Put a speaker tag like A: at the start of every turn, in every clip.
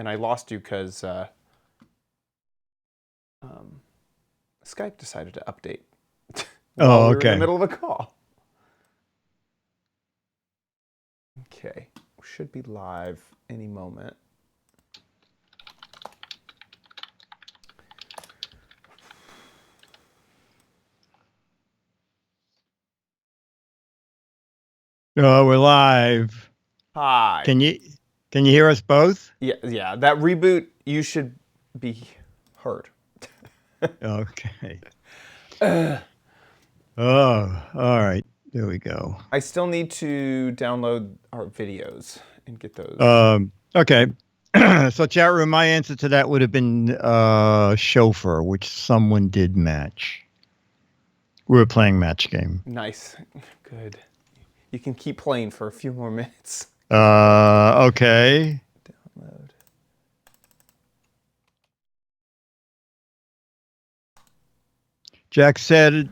A: and I lost you because Skype decided to update while
B: Oh,
A: we were in the
B: okay.
A: middle of a call. Okay, we should be live any moment.
B: Oh, we're live.
A: Hi.
B: Can you can you hear us both?
A: Yeah, that reboot, you should be heard.
B: Okay. Oh, all right. There we go.
A: I still need to download our videos and get those.
B: Okay. So chat room, my answer to that would have been chauffeur, which someone did match. We were playing match game.
A: Nice. Good. You can keep playing for a few more minutes.
B: Okay.
A: Download.
B: Jack said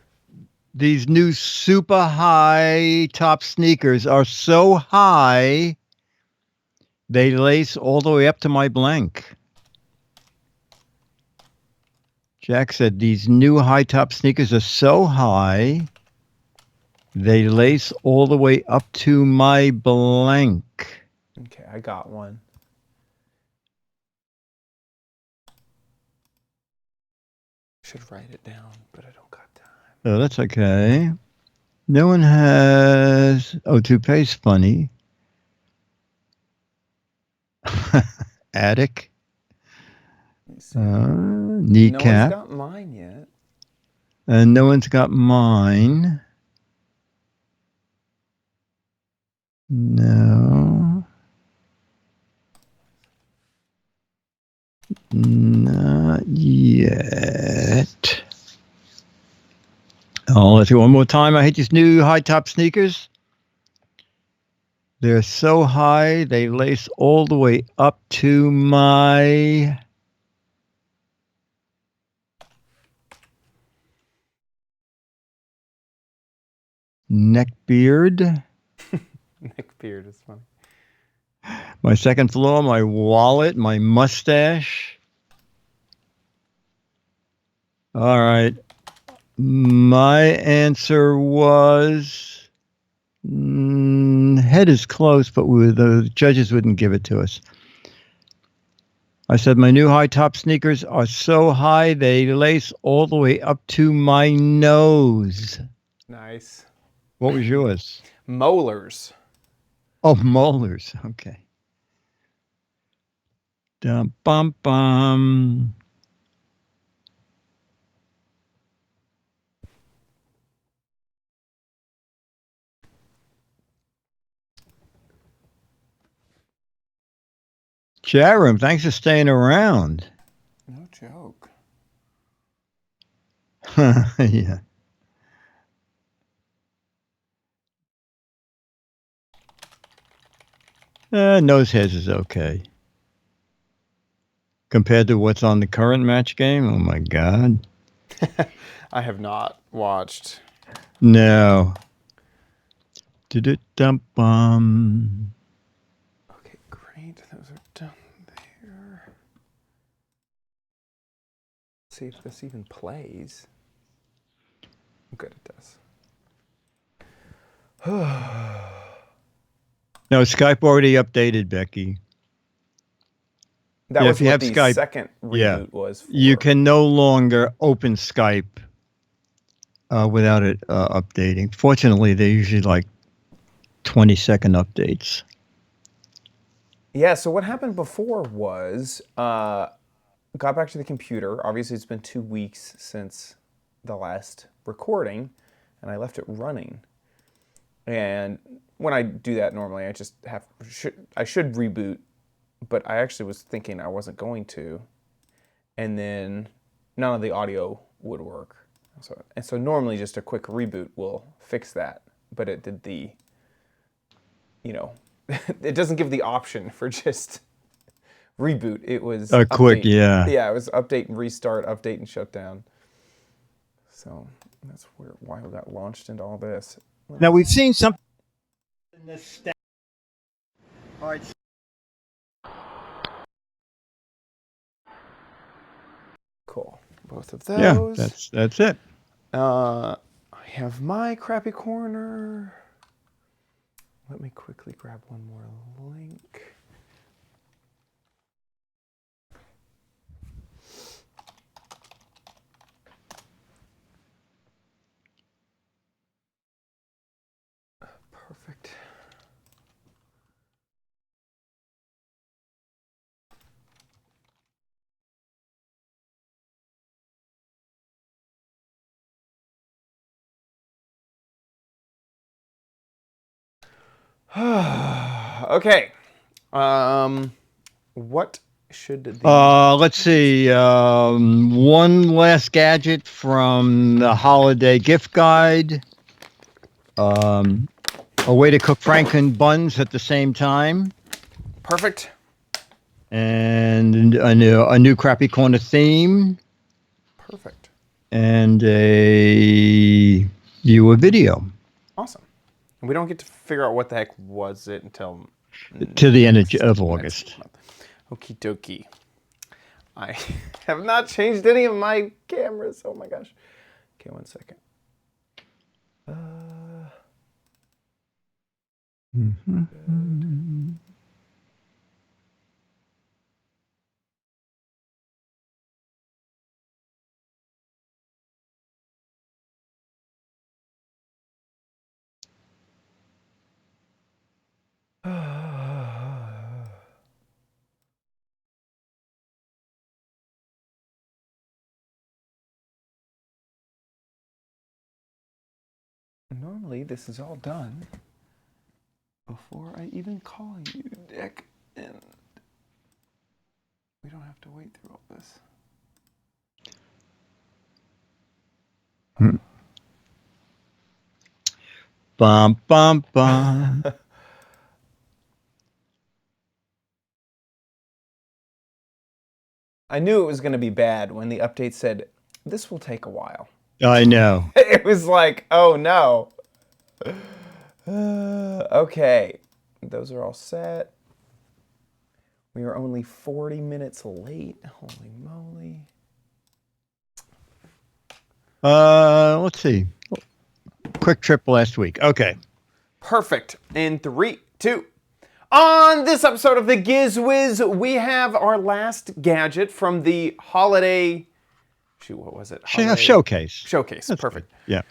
B: these new super high top sneakers are so high they lace all the way up to my blank. Jack said these new high top sneakers are so high they lace all the way up to my blank.
A: Okay, I got one. Should write it down, but I don't got time.
B: Oh, that's okay. No one has. Oh, toupee's funny. Attic.
A: Let me see. No one's
B: Kneecap.
A: got mine yet.
B: And no one's got mine. No. Not yet. Oh, let's go one more time. I hate these new high top sneakers. They're so high, they lace all the way up to my neck beard.
A: Nick Beard is funny.
B: My second floor, my wallet, my mustache. All right. My answer was head is close, but the judges wouldn't give it to us. I said my new high top sneakers are so high they lace all the way up to my nose.
A: Nice.
B: What was yours?
A: Molars.
B: Oh, molars. Okay. Dum bum bum. Chat room, thanks for staying around.
A: No joke.
B: Yeah. Nose heads is okay. Compared to what's on the current match game, oh my God.
A: I have not watched.
B: No. Dum bum.
A: Okay, great. Those are done there. Let's see if this even plays. Good, it does.
B: No, Skype already updated, Becky.
A: That
B: Yeah,
A: was
B: if you
A: what
B: have
A: the
B: Skype,
A: second
B: yeah,
A: reboot was for.
B: you can no longer open Skype without it updating. Fortunately, they're usually like 20-second updates.
A: Yeah, so what happened before was got back to the computer. Obviously, it's been 2 weeks since the last recording, and I left it running. And when I do that normally, I just I should reboot, but I actually was thinking I wasn't going to, and then none of the audio would work. So normally just a quick reboot will fix that, but it did the, you know, it doesn't give the option for just reboot. It was
B: A quick,
A: update.
B: yeah.
A: Yeah, it was update and restart, update and shut down. So that's why we got launched into all this.
B: Now we've seen something in this. All right.
A: Cool. Both of
B: Yeah,
A: those.
B: that's it.
A: I have my crappy corner. Let me quickly grab one more link. Perfect. Okay. What should the
B: Let's see. One last gadget from the holiday gift guide. A way to cook Franken buns at the same time,
A: perfect?
B: and a new crappy corner theme,
A: Perfect.
B: and a viewer video
A: Awesome. And we don't get to figure out what the heck was it until
B: to the end of
A: next
B: August.
A: month. Okie dokie. I have not changed any of my cameras. Oh my gosh. Okay, 1 second. Normally, this is all done before I even call you, Dick, and we don't have to wait through all this.
B: Bum bum bum.
A: I knew it was going to be bad when the update said, this will take a while.
B: I know.
A: It was like, oh no. Okay, those are all set. We are only 40 minutes late. Holy moly.
B: Let's see. Quick trip last week. Okay.
A: Perfect. In 3, 2. On this episode of the Giz Wiz, we have our last gadget from the holiday. Shoot, what was it?
B: Showcase.
A: Showcase.
B: That's
A: Perfect.
B: good. Yeah.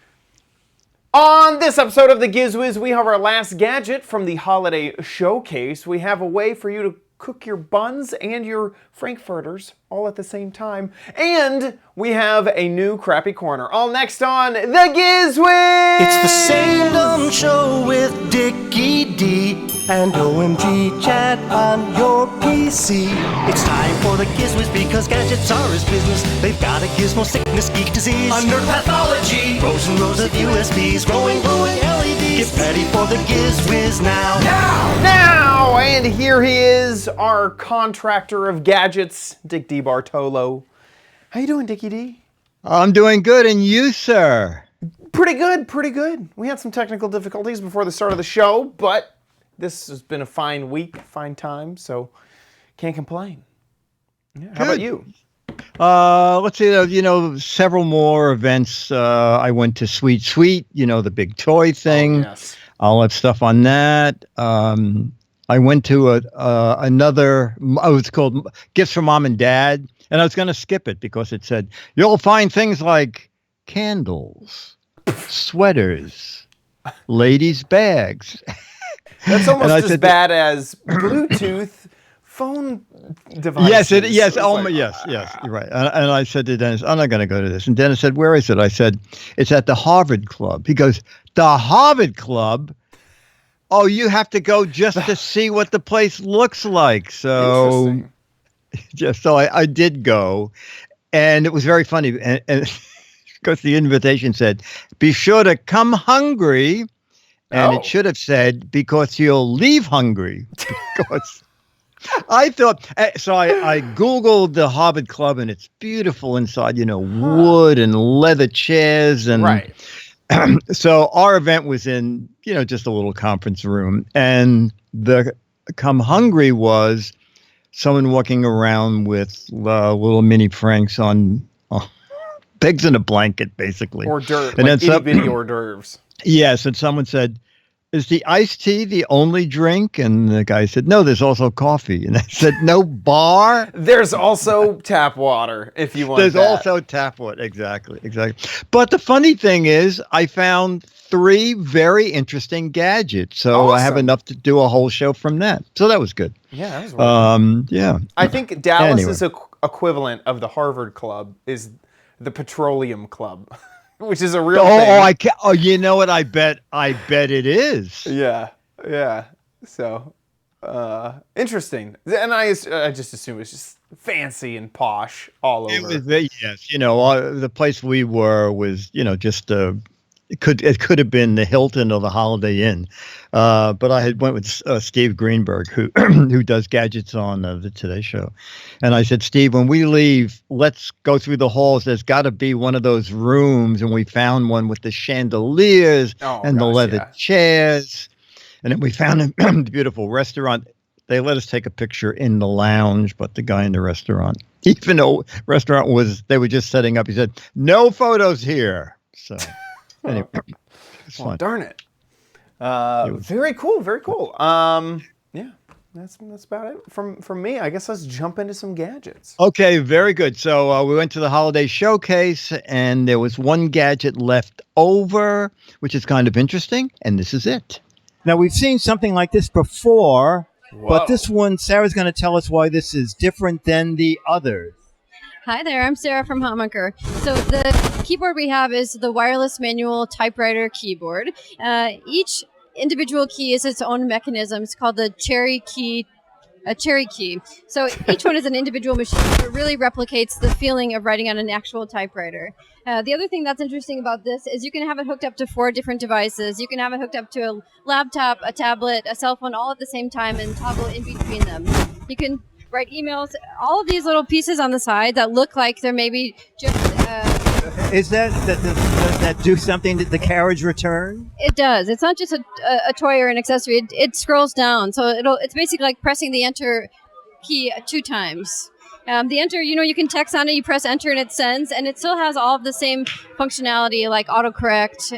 A: On this episode of the Giz Wiz, we have our last gadget from the holiday showcase. We have a way for you to cook your buns and your frankfurters all at the same time. And we have a new crappy corner. All next on the Giz Wiz!
C: It's the same dumb show with Dickie D and OMG chat on your PC. It's time for the Giz Wiz because gadgets are his business. They've got a gizmo sickness, geek disease, under pathology, rows and rows of USBs, glowing LEDs. Get ready for the Giz Wiz now.
A: Now, and here he is, our contractor of gadgets, Dick D. Bartolo. How you doing, Dickie D?
B: I'm doing good, and you, sir?
A: Pretty good, pretty good. We had some technical difficulties before the start of the show, but this has been a fine week, fine time, so can't complain. Yeah. How about you?
B: Let's see, several more events. I went to Sweet Sweet, the big toy thing.
A: Oh, yes.
B: I'll have stuff on that. I went to another, it's called Gifts from Mom and Dad, and I was going to skip it because it said, you'll find things like candles, sweaters, ladies' bags.
A: That's almost as
B: said,
A: bad as Bluetooth phone devices.
B: Yes, you're right. And I said to Dennis, I'm not going to go to this. And Dennis said, where is it? I said, it's at the Harvard Club. He goes, the Harvard Club? Oh, you have to go just to see what the place looks like. So, I did go, and it was very funny. And because the invitation said, be sure to come hungry. And it should have said, because you'll leave hungry. Because I thought, so I Googled the Harvard Club, and it's beautiful inside, wood and leather chairs. And
A: right.
B: So our event was in, just a little conference room. And the come hungry was someone walking around with little mini Franks on Oh, pigs in a blanket, basically.
A: Hors d'oeuvres,
B: And
A: like
B: then
A: itty bitty hors d'oeuvres.
B: yes, and someone said, "Is the iced tea the only drink?" And the guy said, "No, there's also coffee." And I said, "No bar."
A: There's also tap water if you want
B: There's
A: that.
B: also tap water. Exactly. But the funny thing is, I found 3 very interesting gadgets. So I have
A: Awesome.
B: enough to do a whole show from that. So that was good.
A: Yeah, that was wonderful.
B: Yeah.
A: I think Dallas's
B: Anyway.
A: equivalent of the Harvard Club is the Petroleum Club, which is a real
B: Oh,
A: thing.
B: I can Oh, you know what? I bet it is.
A: Yeah, yeah. So, interesting. And I just assume it's just fancy and posh all
B: It
A: over.
B: was yes. The place we were was just it could have been the Hilton or the Holiday Inn, but I had went with Steve Greenberg, who who does gadgets on the Today Show, and I said, Steve, when we leave, let's go through the halls. There's got to be one of those rooms, and we found one with the chandeliers
A: Oh,
B: and the
A: gosh,
B: leather
A: yeah.
B: chairs, and then we found a beautiful restaurant. They let us take a picture in the lounge, but the guy in the restaurant, even though restaurant they were just setting up, he said, "No photos here." So. Anyway, it's
A: Well,
B: fun.
A: darn it. Very cool. Very cool. Yeah, that's about it from me. I guess let's jump into some gadgets.
B: Okay, very good. So we went to the holiday showcase, and there was one gadget left over, which is kind of interesting, and this is it.
D: Now, we've seen something like this before,
A: Whoa.
D: but this one, Sarah's going to tell us why this is different than the others.
E: Hi there, I'm Sarah from Hotmaker. So the keyboard we have is the wireless manual typewriter keyboard. Each individual key is its own mechanism. It's called the cherry key. A cherry key. So each one is an individual machine. So it really replicates the feeling of writing on an actual typewriter. The other thing that's interesting about this is you can have it hooked up to 4 different devices. You can have it hooked up to a laptop, a tablet, a cell phone, all at the same time, and toggle in between them. You can write emails. All of these little pieces on the side that look like they're maybe just.
D: Does that do something to the carriage return?
E: It does. It's not just a toy or an accessory. It scrolls down, so it's basically like pressing the enter key 2 times. The enter, you can text on it. You press enter and it sends, and it still has all of the same functionality like autocorrect,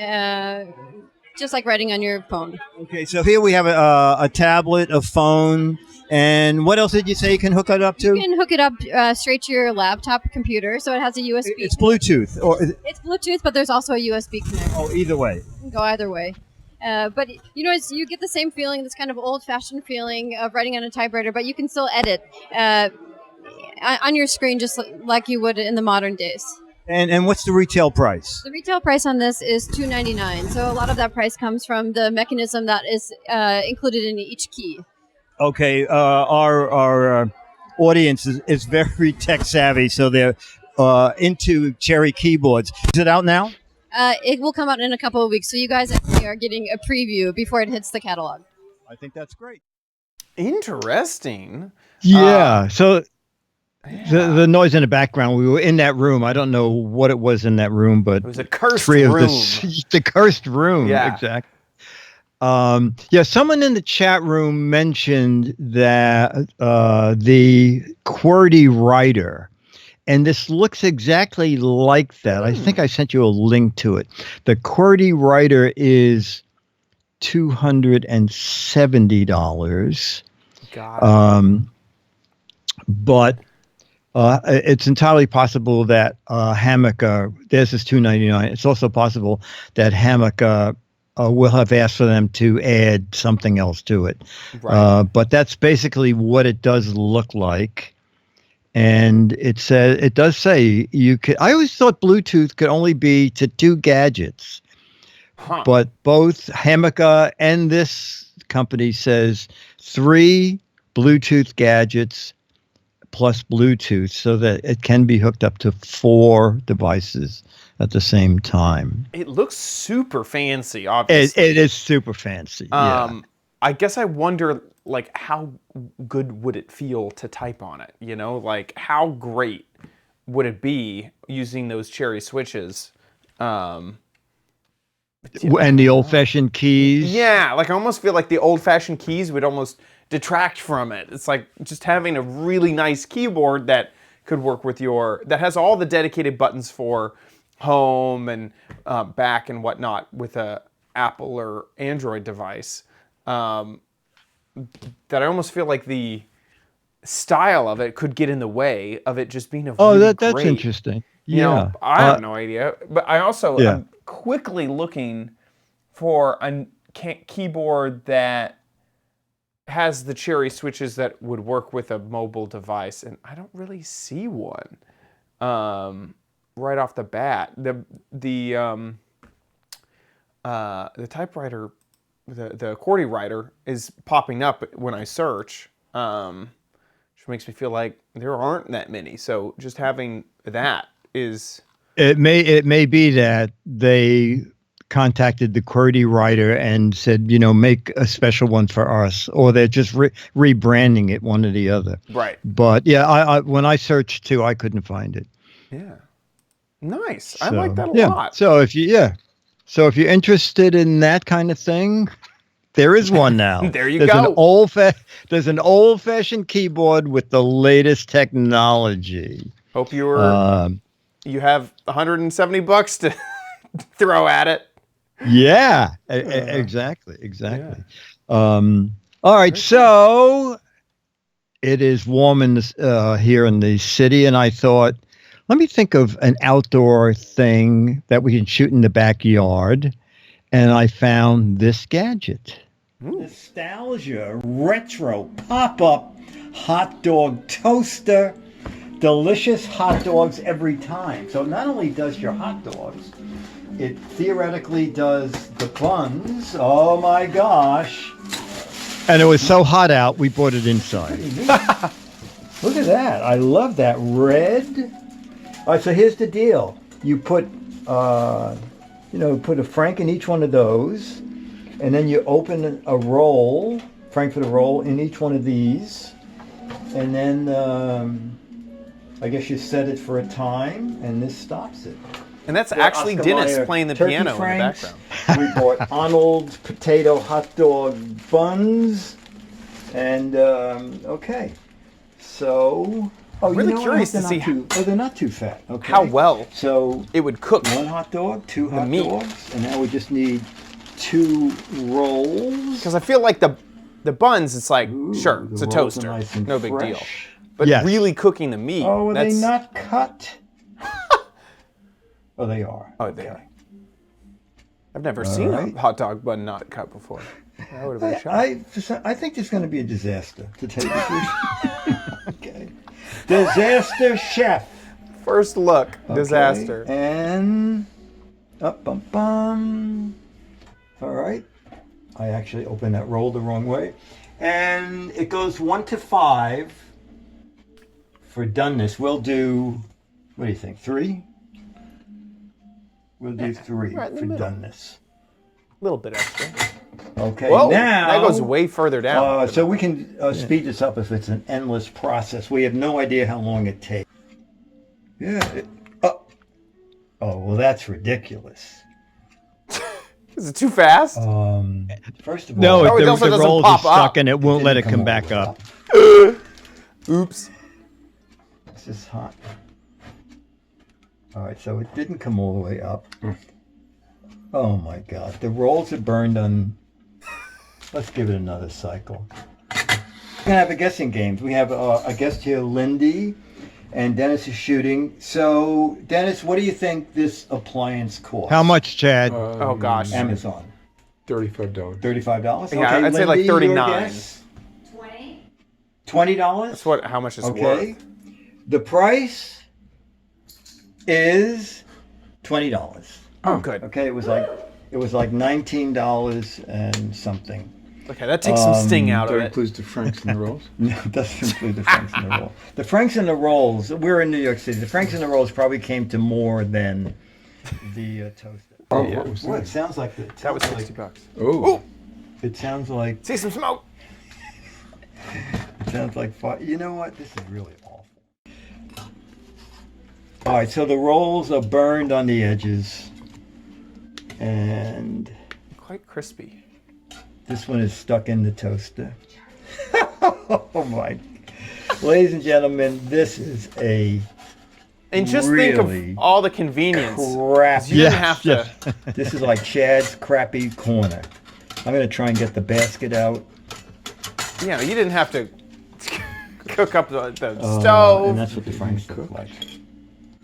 E: just like writing on your phone.
D: Okay, so here we have a tablet, a phone, and what else did you say you can hook it up to?
E: You can hook it up straight to your laptop computer, so it has a USB.
D: It's Bluetooth, or
E: It's Bluetooth, but there's also a USB connector.
D: either way.
E: It can go either way. But you get the same feeling, this kind of old-fashioned feeling of writing on a typewriter, but you can still edit on your screen just like you would in the modern days.
D: And what's the retail price?
E: The retail price on this is $299. So a lot of that price comes from the mechanism that is included in each key.
D: Okay, our audience is very tech savvy, so they're into cherry keyboards. Is it out now?
E: It will come out in a couple of weeks, so you guys actually are getting a preview before it hits the catalog.
D: I think that's great.
A: Interesting.
B: Yeah. So
A: Yeah.
B: the noise in the background. We were in that room. I don't know what it was in that room, but
A: It was a cursed
B: 3 of
A: room.
B: the cursed room.
A: Yeah.
B: Exactly. Yeah, someone in the chat room mentioned that the QWERTY writer, and this looks exactly like that. I think I sent you a link to it. The QWERTY writer is $270.
A: Got it.
B: But it's entirely possible that Hammock, theirs is $299. It's also possible that Hammock will have asked for them to add something else to it.
A: Right.
B: But that's basically what it does look like. And it does say you could. I always thought Bluetooth could only be to 2 gadgets,
A: Huh.
B: but both Hammock and this company says 3 Bluetooth gadgets plus Bluetooth, so that it can be hooked up to 4 devices at the same time.
A: It looks super fancy, obviously.
B: It is super fancy. Yeah.
A: I guess I wonder, like, how good would it feel to type on it? Like, how great would it be using those cherry switches?
B: And the old-fashioned keys.
A: Yeah, like I almost feel like the old-fashioned keys would almost detract from it. It's like just having a really nice keyboard that could work with that has all the dedicated buttons for home and back and whatnot with a Apple or Android device. That I almost feel like the style of it could get in the way of it just being a really
B: that's
A: great,
B: interesting.
A: You know, I have no idea, but I also
B: Yeah.
A: am quickly looking for a keyboard that has the cherry switches that would work with a mobile device, and I don't really see one right off the bat. The typewriter, the QWERTY writer is popping up when I search, which makes me feel like there aren't that many. So just having that is...
B: It may be that they contacted the QWERTY writer and said, make a special one for us, or they're just rebranding it, one or the other.
A: Right.
B: But yeah, I when I searched too, I couldn't find it.
A: Yeah. Nice. I like that a lot.
B: So if you're interested in that kind of thing, there is one now.
A: There you go.
B: There's an old-fashioned keyboard with the latest technology.
A: Hope you have $170 to throw at it.
B: Yeah, exactly. Yeah. All right, so it is warm here in the city, and I thought, let me think of an outdoor thing that we can shoot in the backyard, and I found this gadget.
D: Nostalgia, retro, pop-up hot dog toaster. Delicious hot dogs every time. So it not only does your hot dogs, it theoretically does the buns. Oh my gosh.
B: And it was so hot out, we brought it inside.
D: Look at that. I love that red. All right, so here's the deal. You put, put a Frank in each one of those, and then you open a roll, Frankfurter roll, in each one of these, and then I guess you set it for a time, and this stops it.
A: And that's actually
D: Oscar
A: Dennis
D: Mayer,
A: playing the
D: turkey
A: piano
D: franks.
A: in the background.
D: We bought Arnold's potato hot dog buns, and okay. So,
A: Really curious to see
D: they're not too fat. Okay.
A: how well
D: So
A: it would cook.
D: one hot dog, two hot
A: meat.
D: dogs, and now we just need 2 rolls.
A: Because I feel like the buns, it's like, sure,
D: The
A: it's a
D: rolls are
A: toaster.
D: nice and
A: No big deal.
D: fresh.
A: But
B: Yes.
A: really cooking the meat.
D: Oh, are
A: that's,
D: they not cut? Oh, they are.
A: Oh, they are. I've never seen
D: right.
A: a hot dog bun not cut before. That would have been a shock.
D: I think there's going to be a disaster, to tell you the truth. Okay. Disaster chef.
A: First look,
D: Okay,
A: disaster.
D: And bum. All right. I actually opened that roll the wrong way. And it goes 1 to 5 for doneness. We'll do, what do you think, 3? We'll do 3
A: right in the
D: for
A: middle.
D: doneness.
A: A little bit extra.
D: Okay,
A: Whoa,
D: now
A: that goes way further down.
D: so we can speed this up if it's an endless process. We have no idea how long it takes. Yeah. Oh, well, that's ridiculous.
A: Is it too fast?
D: First of all,
B: No,
A: Oh, it
B: the
A: also doesn't
B: rolls
A: pop
B: are stuck
A: up.
B: and it won't let it
D: didn't
B: come
D: all
B: back
D: the way
B: up.
A: Oops.
D: This is hot. All right, so it didn't come all the way up. Oh my God, the rolls are burned on. Let's give it another cycle. We're gonna have a guessing game. We have a guest here, Lindy, and Dennis is shooting. So, Dennis, what do you think this appliance costs?
B: How much, Chad?
A: Oh gosh.
D: Amazon.
F: $35.
D: $35.
A: Yeah,
D: Okay,
A: I'd say like
D: Lindy, your
A: 39.
D: guess? $20.
A: How much it's
D: Okay.
A: worth.
D: The price is $20.
A: Oh, good.
D: Okay, it was like $19 and something.
A: Okay, that takes some sting out of
F: That
A: it.
F: includes the Franks and the rolls.
D: No, it doesn't include the Franks and the Rolls. The Franks and the Rolls, we're in New York City. The Franks and the Rolls probably came to more than the toaster.
F: Oh,
A: Yeah.
F: what was
D: Well, it
F: that?
D: sounds like
A: That was $60.
F: Oh,
D: It sounds like
A: See some smoke.
D: fun. You know what? This is really awful. All right, so the rolls are burned on the edges, and
A: Quite crispy.
D: this one is stuck in the toaster. Oh my! Ladies and gentlemen, this is a
A: And just think
D: really
A: of all the convenience.
D: crappy.
A: You didn't have to.
D: This is like Chad's crappy corner. I'm gonna try and get the basket out.
A: You didn't have to cook up the stove.
D: And that's what the Franks look like.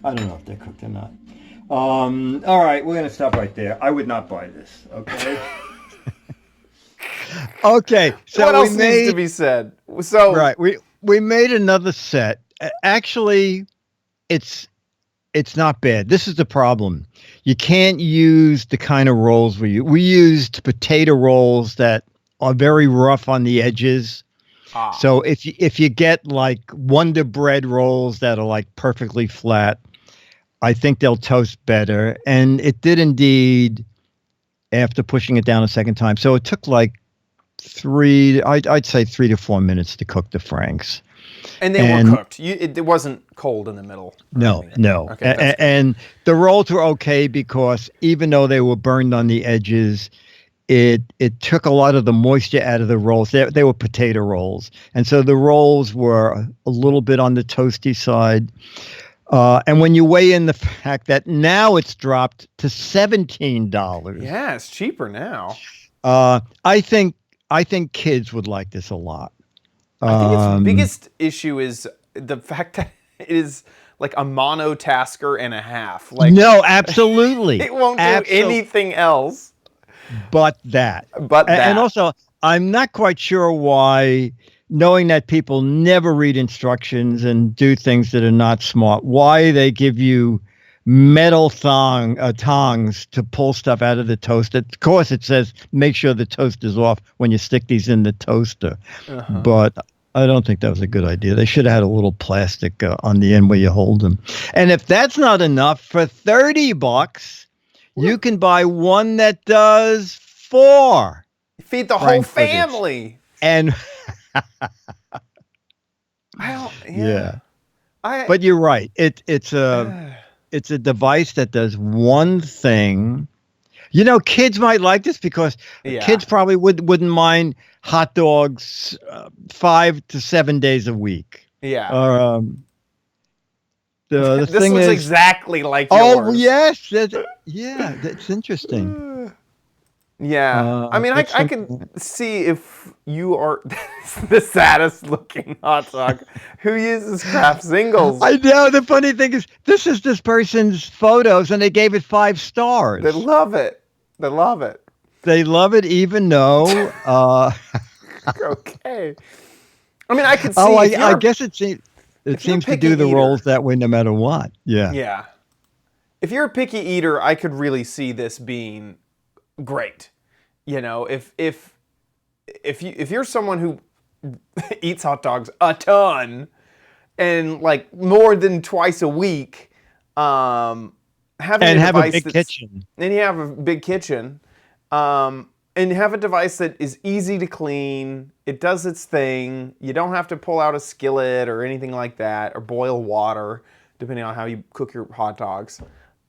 D: I don't know if they're cooked or not. All right, we're gonna stop right there. I would not buy this. Okay.
B: Okay, so
A: what else
B: we
A: needs
B: made
A: to be said? So
B: right. We made another set. Actually, it's not bad. This is the problem. You can't use the kind of rolls we used potato rolls that are very rough on the edges. So if you get like Wonder Bread rolls that are like perfectly flat, I think they'll toast better. And it did indeed after pushing it down a second time. So it took like I'd say 3 to 4 minutes to cook the Franks.
A: And they were cooked. It wasn't cold in the middle.
B: No.
A: Okay,
B: And the rolls were okay because even though they were burned on the edges, it took a lot of the moisture out of the rolls. They were potato rolls. And so the rolls were a little bit on the toasty side. And when you weigh in the fact that now it's dropped to $17.
A: Yeah, it's cheaper now.
B: I think kids would like this a lot.
A: I think its biggest issue is the fact that it is like a monotasker and a half. Like
B: no, absolutely.
A: It won't do anything else.
B: But that.
A: And
B: also, I'm not quite sure why, knowing that people never read instructions and do things that are not smart, why they give you metal tongs to pull stuff out of the toaster. Of course, it says make sure the toaster's off when you stick these in the toaster. But I don't think that was a good idea. They should have had a little plastic on the end where you hold them. And if that's not enough, for $30, you can buy one that does 4.
A: Feed the whole family.
B: And but you're right. It's a device that does one thing. You know, kids might like this because kids probably wouldn't mind hot dogs 5 to 7 days a week.
A: Yeah.
B: The
A: this
B: thing
A: looks
B: is
A: exactly like
B: oh
A: yours.
B: yes, that's interesting.
A: I mean, I can see if you are the saddest looking hot dog who uses Kraft singles.
B: I know. The funny thing is, this is this person's photos, and they gave it 5 stars.
A: They love it. They love it.
B: They love it, even though.
A: Okay. I mean, I could see.
B: I guess it seems to do the rolls that way, no matter what. Yeah.
A: Yeah. If you're a picky eater, I could really see this being great. You know, if you're someone who eats hot dogs a ton and like more than twice a week, having
B: have a big kitchen.
A: And you have a big kitchen, and have a device that is easy to clean. It does its thing. You don't have to pull out a skillet or anything like that, or boil water, depending on how you cook your hot dogs.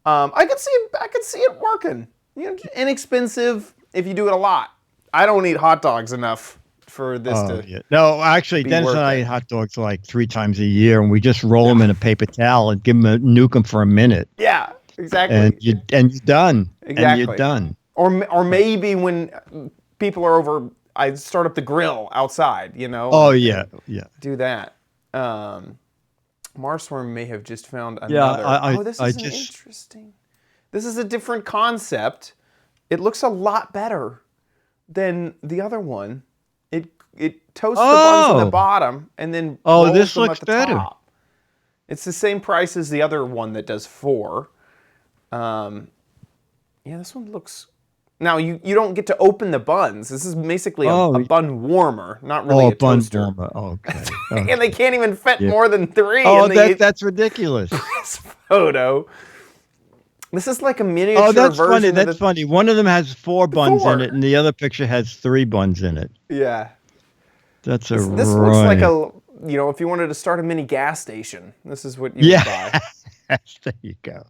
A: I could see it working. You know, inexpensive if you do it a lot. I don't eat hot dogs enough for this to.
B: Yeah. No, actually, Dennis and I eat hot dogs like 3 times a year, and we just roll them in a paper towel and nuke them for a minute.
A: Yeah, exactly.
B: And you're done.
A: Exactly.
B: And you're done.
A: Or maybe when people are over, I start up the grill outside. You know.
B: Oh yeah.
A: Do that. Marsworm may have just found another.
B: Yeah,
A: this is interesting. This is a different concept. It looks a lot better than the other one. It toasts the buns at the bottom and then rolls
B: this
A: them
B: looks
A: at the
B: better.
A: top. It's the same price as the other one that does 4. This one looks. Now you don't get to open the buns. This is basically a bun warmer, not really a toaster.
B: Bun warmer. Okay.
A: And they can't even fit more than 3.
B: That's ridiculous.
A: This photo. This is like a miniature version.
B: Funny. That's funny. One of them has 4 buns in it, and the other picture has 3 buns in it.
A: Yeah.
B: This
A: looks like if you wanted to start a mini gas station, this is what you would buy.
B: There you go.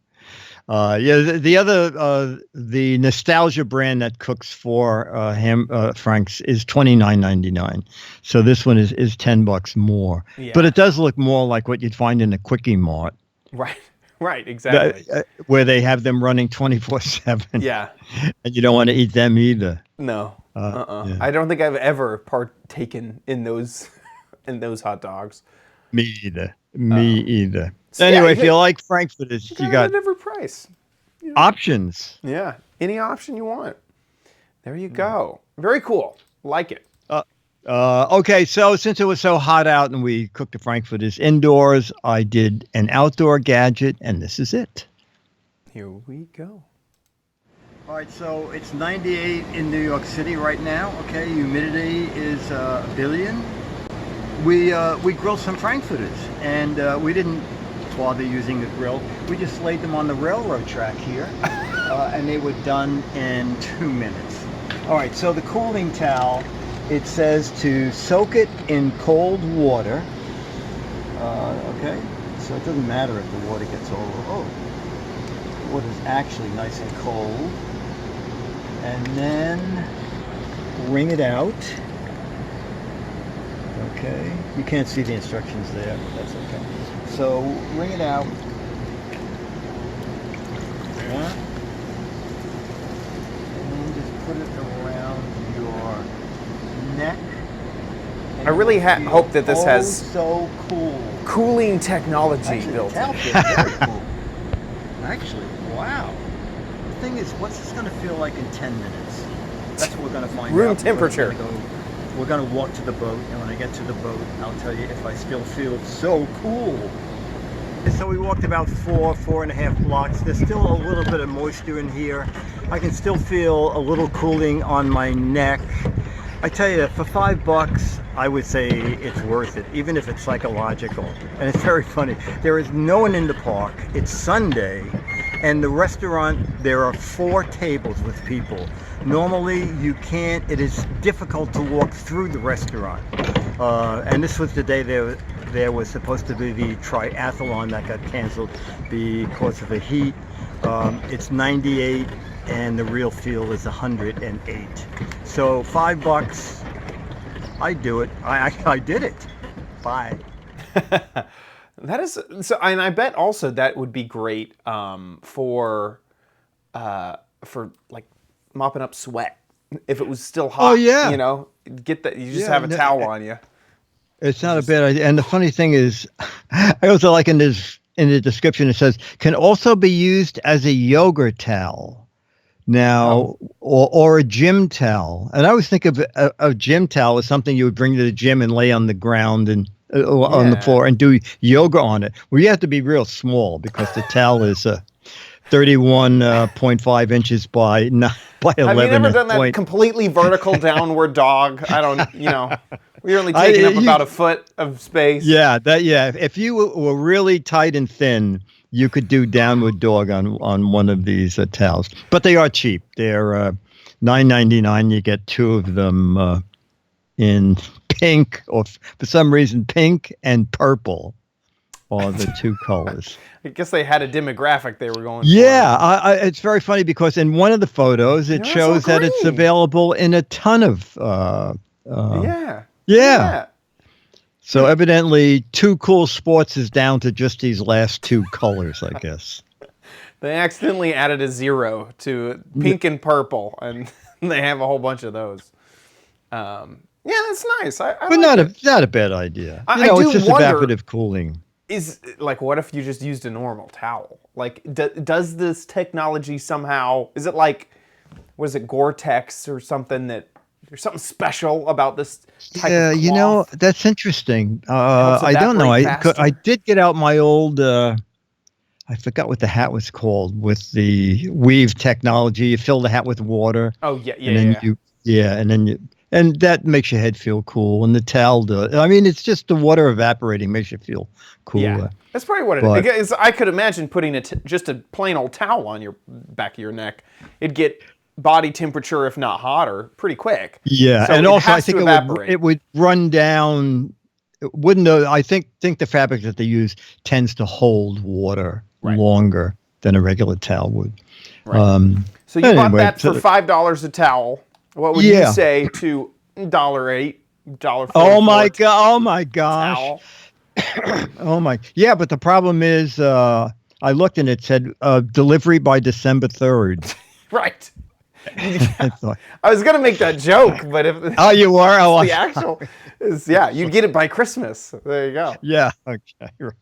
B: Yeah, the other the Nostalgia brand that cooks for Frank's is $29.99. So this one is $10 more.
A: Yeah.
B: But it does look more like what you'd find in a Quickie Mart,
A: Right. Right. Exactly.
B: where they have them running 24/7.
A: Yeah.
B: And you don't want to eat them either.
A: No.
B: Yeah.
A: I don't think I've ever partaken in those hot dogs.
B: Me either. Me either.
A: So,
B: Anyway,
A: yeah,
B: if you like frankfurters, you got
A: at every price.
B: options.
A: Yeah. Any option you want. There you go. Very cool. Like it.
B: Okay, so since it was so hot out and we cooked the frankfurters indoors, I did an outdoor gadget, and this is it.
A: Here we go.
B: All right, so it's 98 in New York City right now. Okay, humidity is a billion. We grilled some frankfurters, and we didn't bother using a grill. We just laid them on the railroad track here, and they were done in 2 minutes. All right, so the cooling towel, it says to soak it in cold water. Okay, so it doesn't matter if the water gets over. Oh, the water's actually nice and cold. And then wring it out. Okay, you can't see the instructions there, but that's okay. So wring it out. Yeah. And just put it around your neck.
A: I really hope that this has
B: so cool
A: cooling technology
B: Actually,
A: built
B: the
A: in.
B: towel feels very cool. Actually, wow. The thing is, what's this going to feel like in 10 minutes? That's what we're going to find
A: Room
B: out.
A: temperature.
B: We're going to walk to the boat, and when I get to the boat, I'll tell you if I still feel so cool. And so we walked about 4.5 blocks. There's still a little bit of moisture in here. I can still feel a little cooling on my neck. I tell you, for $5, I would say it's worth it, even if it's psychological. And it's very funny. There is no one in the park. It's Sunday, and the restaurant, there are 4 tables with people. Normally, you can't. It is difficult to walk through the restaurant. And this was the day there was supposed to be the triathlon that got canceled because of the heat. It's 98. And the real feel is 108. So $5, I do it. I did it. Bye.
A: That is so, and I bet also that would be great for like mopping up sweat if it was still hot.
B: Oh, yeah.
A: You know, get that. You just
B: Yeah,
A: have a
B: no,
A: towel on you.
B: It's not a bad idea. And the funny thing is, I also like in the description, it says, can also be used as a yoga towel. Now, or a gym towel. And I always think of a gym towel as something you would bring to the gym and lay on the ground and on the floor and do yoga on it. Well, you have to be real small because the towel is 31.5 inches by 11.
A: Have you ever done that completely vertical downward dog? I don't, we're only taking up about a foot of space.
B: Yeah, if you were really tight and thin, you could do downward dog on one of these towels. But they are cheap. They're $9.99. You get 2 of them in pink, or for some reason, pink and purple are the 2 colors.
A: I guess they had a demographic they were going for.
B: Yeah, it's very funny because in one of the photos, it shows that it's available in a ton of... Yeah. So evidently, 2 Cool Sports is down to just these last 2 colors, I guess.
A: They accidentally added a 0 to pink and purple, and they have a whole bunch of those. Yeah, that's nice.
B: But not a bad idea. It's just evaporative cooling.
A: Is like, what if you just used a normal towel? Like, does this technology somehow? Is it like, what is it, Gore-Tex or something that? There's something special about this type of cloth.
B: That's interesting. I don't know. I did get out my old, I forgot what the hat was called, with the weave technology. You fill the hat with water.
A: Oh, yeah.
B: And that makes your head feel cool. And the towel does. I mean, it's just the water evaporating makes you feel cooler.
A: Yeah, that's probably what it is. I could imagine putting just a plain old towel on your back of your neck. It'd get body temperature, if not hotter, pretty quick.
B: Yeah,
A: so
B: and also I think
A: it
B: would run down. It wouldn't. I think the fabric that they use tends to hold water longer than a regular towel would.
A: Right. So you bought
B: anyway,
A: that for $5 a towel. What would you say to $8, $44
B: Oh my god! Oh my gosh!
A: towel?
B: Oh my! Yeah, but the problem is, I looked and it said delivery by December 3rd.
A: Right.
B: I thought,
A: I was gonna make that joke, but if
B: oh, you were? Oh,
A: the actual is you'd get it by Christmas. There you go.
B: yeah. Okay. Right.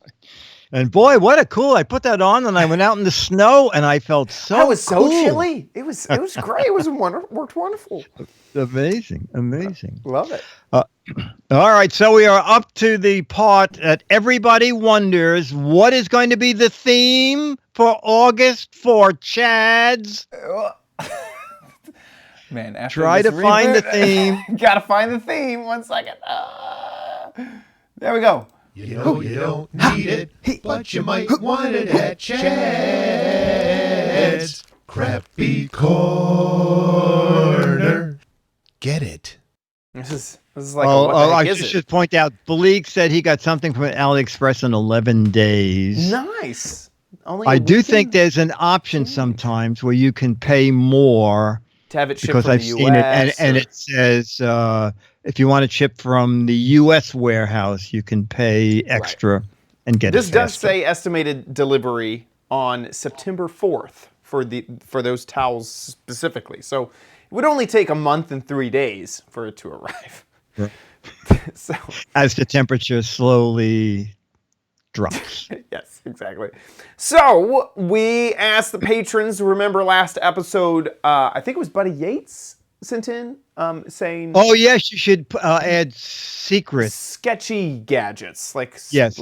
B: And boy, what a cool! I put that on and I went out in the snow and I felt so.
A: I was so
B: cool.
A: chilly. It was great. It was worked wonderful.
B: Amazing.
A: Love it.
B: All right, so we are up to the part that everybody wonders what is going to be the theme for August for Chads.
A: Man, after
B: Try
A: this
B: to find the
A: reboot,
B: theme.
A: Gotta find the theme. 1 second. There we go.
G: You know you don't need it, but you might want it at Chad's Crappy Corner. Get it.
A: This is like what the heck
B: I
A: is it?
B: should point out, Bleak said he got something from AliExpress in 11 days.
A: Nice. Only
B: I
A: a
B: do
A: weekend
B: think there's an option sometimes where you can pay more
A: to have it shipped
B: because
A: from
B: I've
A: the
B: seen it,
A: US.
B: and it says if you want to ship from the U.S. warehouse, you can pay extra and get
A: This
B: it
A: does
B: faster.
A: say estimated delivery on September 4th for those towels specifically. So it would only take a month and 3 days for it to arrive.
B: Right.
A: So
B: As the temperature slowly drops.
A: yes, exactly. So we asked the patrons. Remember last episode? I think it was Buddy Yates sent in saying,
B: Oh yes, you should add secrets.
A: sketchy gadgets, like
B: Yes,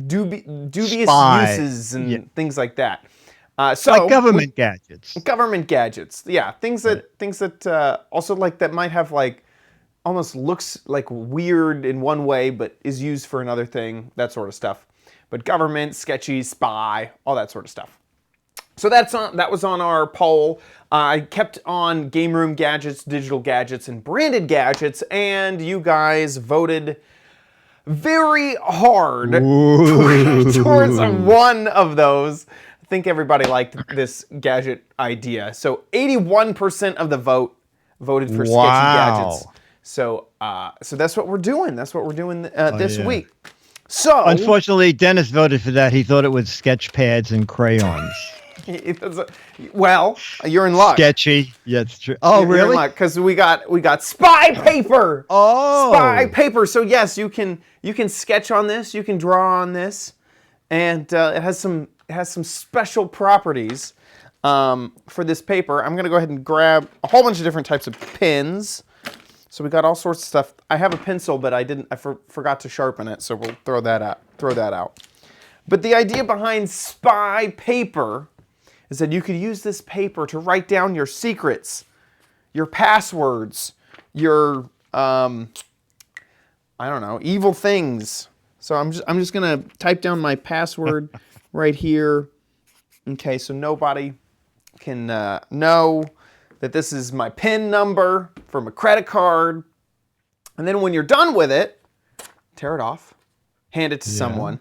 A: dubious
B: Spy.
A: uses and
B: Yeah.
A: things like that. So
B: Like government gadgets.
A: government gadgets, yeah, things that also like that might have like almost looks like weird in one way, but is used for another thing, that sort of stuff. But government, sketchy, spy, all that sort of stuff. So that was on our poll. I kept on game room gadgets, digital gadgets, and branded gadgets, and you guys voted very hard towards one of those. I think everybody liked this gadget idea. So 81% of the vote voted for sketchy gadgets. So so that's what we're doing. That's what we're doing this week. So
B: Unfortunately, Dennis voted for that. He thought it was sketch pads and crayons.
A: well, you're in luck.
B: Sketchy. Yeah, it's true. Oh,
A: You're in
B: really?
A: luck because we got spy paper.
B: Oh.
A: Spy paper. So yes, you can sketch on this. You can draw on this, and it has some special properties for this paper. I'm gonna go ahead and grab a whole bunch of different types of pens. So we got all sorts of stuff. I have a pencil, but I forgot to sharpen it, so we'll throw that out. But the idea behind spy paper is that you could use this paper to write down your secrets, your passwords, your I don't know, evil things. So I'm just gonna type down my password right here. Okay, so nobody can know that this is my PIN number from a credit card. And then when you're done with it, tear it off, hand it to someone.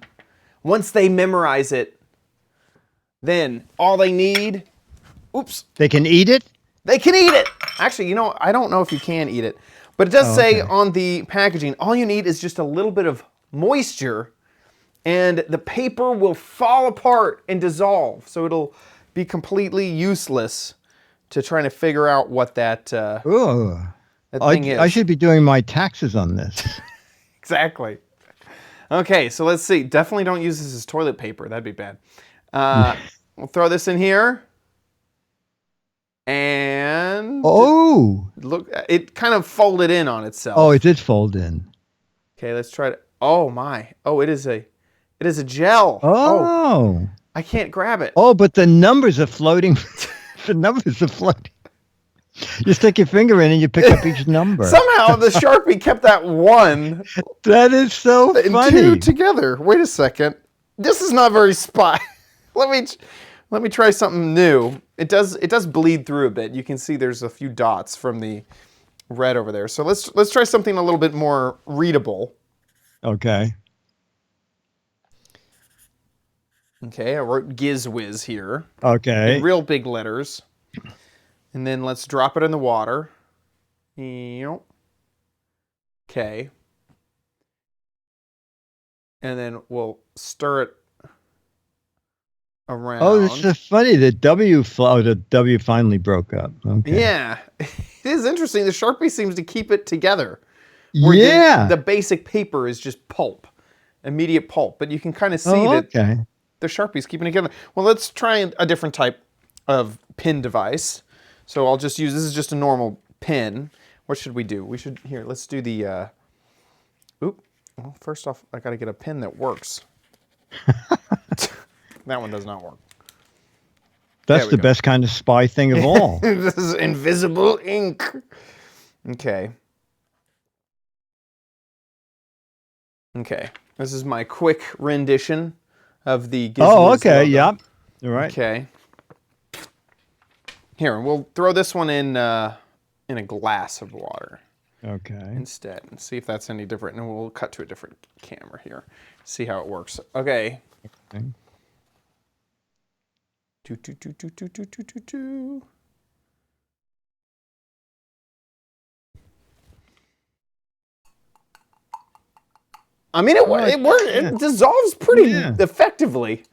A: Once they memorize it, then all they need,
B: They can eat it?
A: they can eat it. Actually, I don't know if you can eat it, but it does say on the packaging, all you need is just a little bit of moisture and the paper will fall apart and dissolve. So it'll be completely useless to trying to figure out what that thing is.
B: I should be doing my taxes on this.
A: Exactly. Okay, so let's see. Definitely don't use this as toilet paper. That'd be bad. We'll throw this in here. And look, it kind of folded in on itself.
B: Oh, it did fold in.
A: Okay, let's try to. Oh my! Oh, it is a gel.
B: Oh.
A: I can't grab it.
B: Oh, but the numbers are floating. The numbers are floating. You stick your finger in and you pick up each number.
A: Somehow the Sharpie kept that one
B: That is so
A: and
B: funny.
A: two together. Wait a second. This is not very spy. Let me try something new. It does bleed through a bit. You can see there's a few dots from the red over there. So let's try something a little bit more readable.
B: Okay.
A: Okay, I wrote Giz Wiz here
B: Okay.
A: in real big letters. And then let's drop it in the water. Okay. And then we'll stir it around.
B: Oh, this is funny. The W finally broke up. Okay.
A: Yeah, it is interesting. The Sharpie seems to keep it together. Where
B: Yeah.
A: the basic paper is just pulp, immediate pulp. But you can kind of see that
B: Okay.
A: the Sharpie's keeping it together. Well, let's try a different type of pen device. So I'll just use, this is just a normal pen. What should we do? Here, let's do the, well, first off, I got to get a pen that works. That one does not work.
B: That's the best kind of spy thing of all.
A: This is invisible ink. Okay. Okay. This is my quick rendition of the Giz
B: Oh,
A: Wiz
B: okay.
A: logo.
B: Yep. All right.
A: Okay. Here, we'll throw this one in a glass of water
B: Okay.
A: instead and see if that's any different. And we'll cut to a different camera here. See how it works. Okay.
B: Okay.
A: Do. I mean, it dissolves pretty effectively.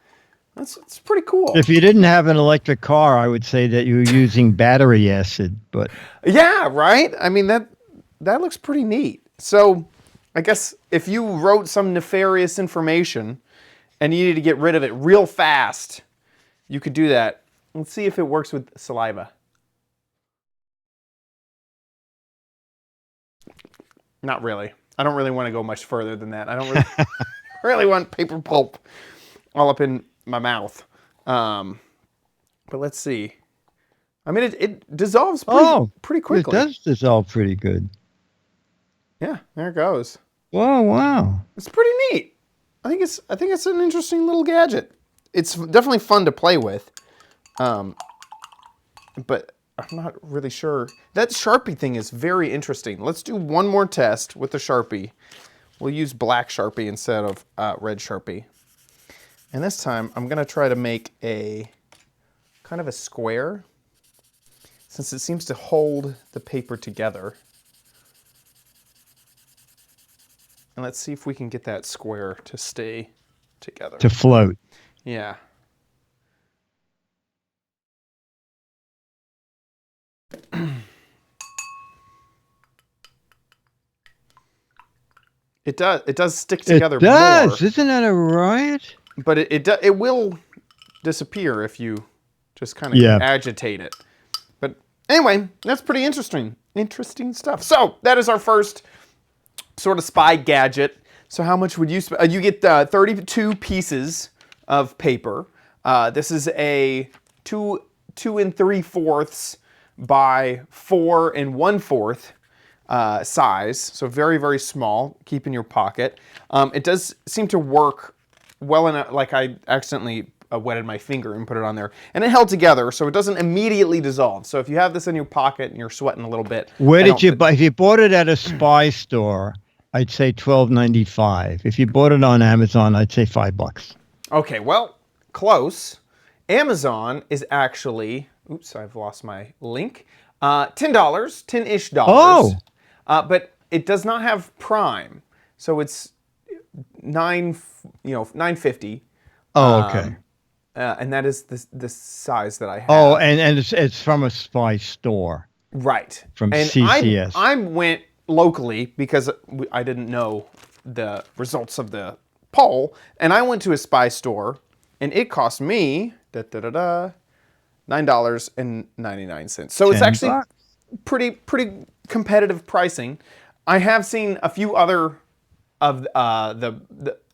A: It's pretty cool.
B: If you didn't have an electric car, I would say that you were using battery acid, but
A: Yeah, right? I mean, that looks pretty neat. So I guess if you wrote some nefarious information and you needed to get rid of it real fast, you could do that. Let's see if it works with saliva. Not really. I don't really want to go much further than that. I don't really, really want paper pulp all up in my mouth. But let's see. I mean, it dissolves pretty quickly.
B: It does dissolve pretty good.
A: Yeah, there it goes.
B: Whoa, wow.
A: It's pretty neat. I think it's an interesting little gadget. It's definitely fun to play with. But I'm not really sure. That Sharpie thing is very interesting. Let's do one more test with the Sharpie. We'll use black Sharpie instead of red Sharpie. And this time I'm gonna try to make a kind of a square, since it seems to hold the paper together. And let's see if we can get that square to stay together.
B: To float.
A: Yeah. It does stick together
B: It does.
A: more.
B: Isn't that a riot?
A: But it will disappear if you just kind of agitate it. But anyway, that's pretty interesting. Interesting stuff. So that is our first sort of spy gadget. So how much would you spend? You get 32 pieces of paper. This is a 2 3/4 by 4 1/4 size. So very, very small. Keep in your pocket. It does seem to work well enough. Like I accidentally wetted my finger and put it on there, and it held together, so it doesn't immediately dissolve. So if you have this in your pocket and you're sweating a little bit,
B: Where did you buy? If you bought it at a spy store, I'd say $12.95. If you bought it on Amazon, I'd say $5.
A: Okay, well, close. Amazon is actually, oops, I've lost my link. $10, $10-ish dollars.
B: Oh,
A: but it does not have Prime, so it's $9.50.
B: oh, okay.
A: And that is the size that I have.
B: Oh, and it's from a spy store.
A: Right.
B: From
A: and
B: CCS.
A: I went locally because I didn't know the results of the poll, and I went to a spy store, and it cost me $9.99. So it's actually
B: $10.
A: pretty competitive pricing. I have seen a few other of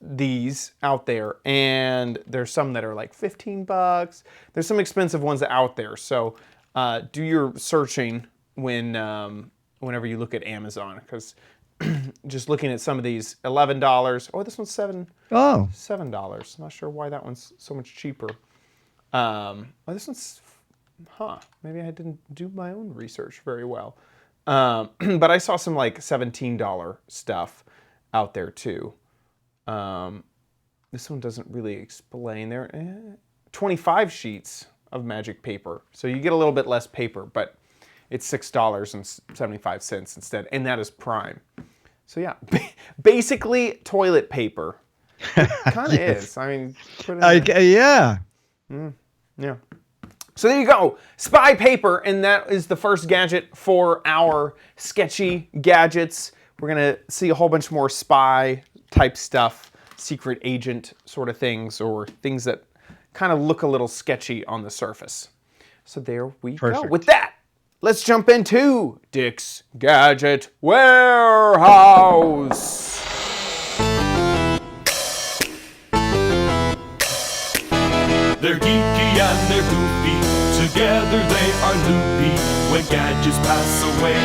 A: these out there, and there's some that are like $15. There's some expensive ones out there. So do your searching whenever you look at Amazon, because just looking at some of these, $11. Oh, this one's $7. Not sure why that one's so much cheaper. Oh, this one's, maybe I didn't do my own research very well. But I saw some like $17 stuff out there too. this one doesn't really explain. There 25 sheets of magic paper. So you get a little bit less paper, but it's $6.75 instead, and that is Prime. So yeah, basically toilet paper. Kind of is. I mean, put it in
B: Yeah.
A: yeah. So there you go, spy paper, and that is the first gadget for our sketchy gadgets. We're gonna see a whole bunch more spy type stuff, secret agent sort of things, or things that kind of look a little sketchy on the surface. So there we go.
B: Perfect.
A: With that, let's jump into Dick's Gadget Warehouse.
H: They're geeky and they're goofy, together they are loopy. When gadgets pass away,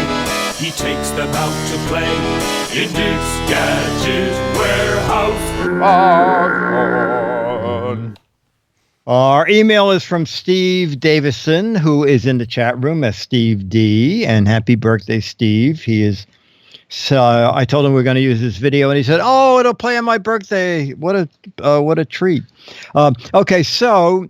H: he takes them out to play in Dick's Gadget Warehouse.
B: Our email is from Steve Davison, who is in the chat room as Steve D. And happy birthday, Steve. He is. So I told him we are going to use this video, and he said, "Oh, it'll play on my birthday. What a treat." Okay, so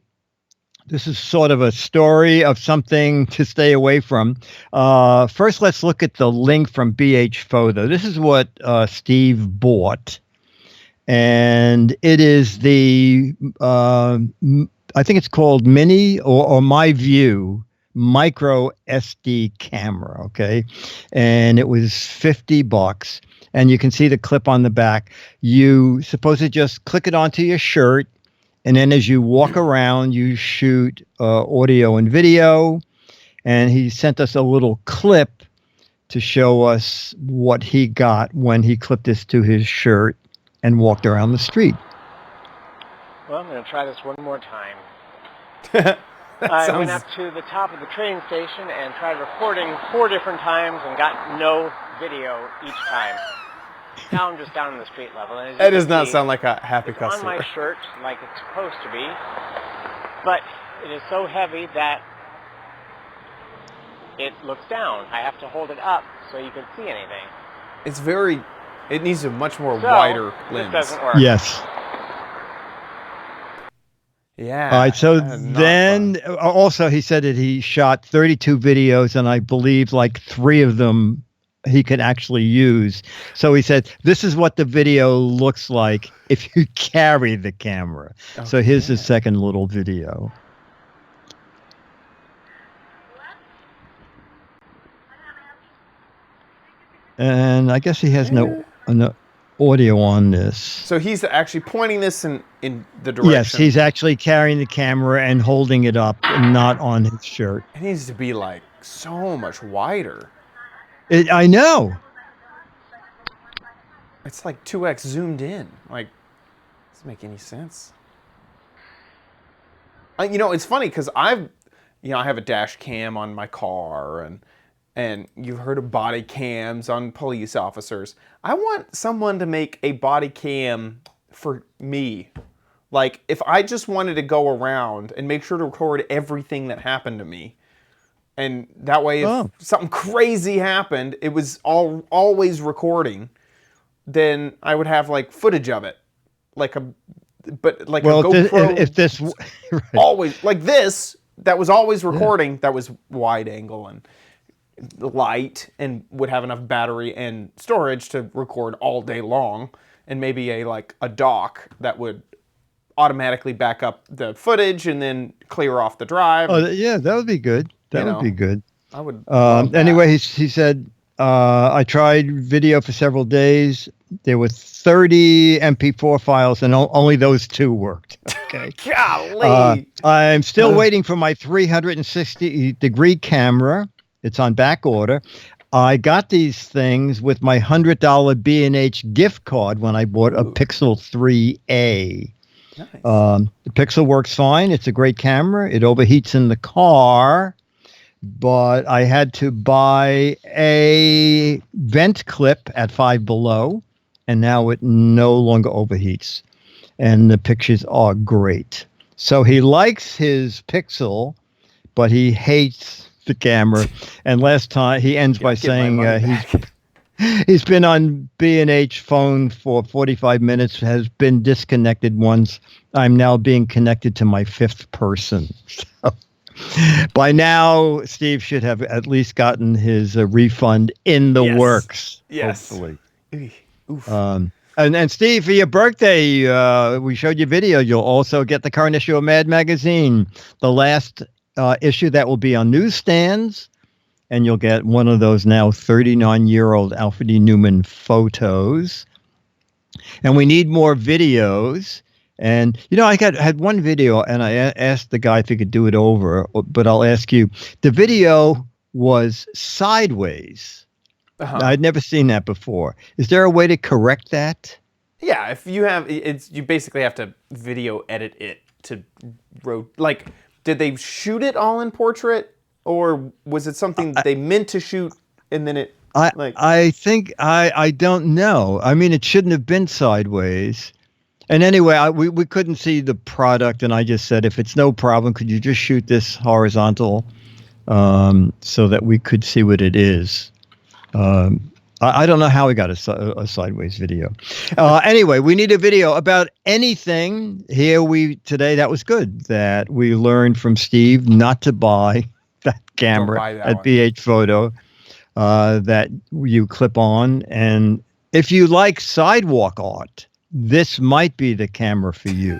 B: this is sort of a story of something to stay away from. First, let's look at the link from BH Photo. This is what Steve bought, and it is the I think it's called Mini or My View micro SD camera, okay? And it was $50, and you can see the clip on the back. You supposed to just click it onto your shirt, and then as you walk around, you shoot audio and video. And he sent us a little clip to show us what he got when he clipped this to his shirt and walked around the street.
I: Well, I'm going to try this one more time. I went up to the top of the train station and tried recording 4 different times and got no video each time. Now I'm just down on the street level. And
A: That does not sound like a happy
I: it's
A: customer.
I: on my shirt like it's supposed to be, but it is so heavy that it looks down. I have to hold it up so you can see anything.
A: It's very, it needs a much more wider lens.
I: This doesn't work.
B: Yes.
A: Yeah.
B: All right. So then also he said that he shot 32 videos, and I believe like 3 of them he could actually use. So he said, this is what the video looks like if you carry the camera.
A: Oh,
B: so here's his second little video. And I guess he has no audio on this.
A: So he's actually pointing this in the direction.
B: Yes, he's actually carrying the camera and holding it up, and not on his shirt.
A: It needs to be like so much wider.
B: I know.
A: It's like 2x zoomed in. Like, doesn't make any sense. You know, it's funny because I have a dash cam on my car, and you've heard of body cams on police officers. I want someone to make a body cam for me. Like, if I just wanted to go around and make sure to record everything that happened to me, and that way if something crazy happened, it was always recording, then I would have like footage of it. Like a GoPro.
B: If this right.
A: Always like this, that was always recording, that was wide angle and light, and would have enough battery and storage to record all day long, and maybe a dock that would automatically back up the footage and then clear off the drive.
B: Oh yeah, that would be good. That would be good.
A: I would.
B: Anyway, he said, I tried video for several days. There were 30 MP4 files, and only those 2 worked. Okay.
A: Golly.
B: I'm still waiting for my 360-degree camera. It's on back order. I got these things with my $100 B&H gift card when I bought a Pixel 3a.
A: Nice.
B: The Pixel works fine. It's a great camera. It overheats in the car, but I had to buy a vent clip at 5 Below, and now it no longer overheats. And the pictures are great. So he likes his Pixel, but he hates the camera. And last time he ends by saying He's been on B&H phone for 45 minutes, has been disconnected once. I'm now being connected to my fifth person. So, by now, Steve should have at least gotten his refund in the works.
A: Yes.
B: Hopefully.
A: Oof.
B: And Steve, for your birthday, we showed you video. You'll also get the current issue of Mad Magazine, the last issue that will be on newsstands. And you'll get one of those now 39-year-old Alfred E. Newman photos. And we need more videos. And, I had one video, and I asked the guy if he could do it over, but I'll ask you. The video was sideways. I'd never seen that before. Is there a way to correct that?
A: Yeah, if you have, you basically have to video edit it to, did they shoot it all in portrait? Or was it something they meant to shoot and then it
B: I think I don't know. I mean, it shouldn't have been sideways. And anyway, we couldn't see the product, and I just said, if it's no problem, could you just shoot this horizontal so that we could see what it is? I don't know how we got a sideways video. Anyway, we need a video about anything. Today, that was good that we learned from Steve not to buy that camera at BH Photo that you clip on. And if you like sidewalk art, this might be the camera for you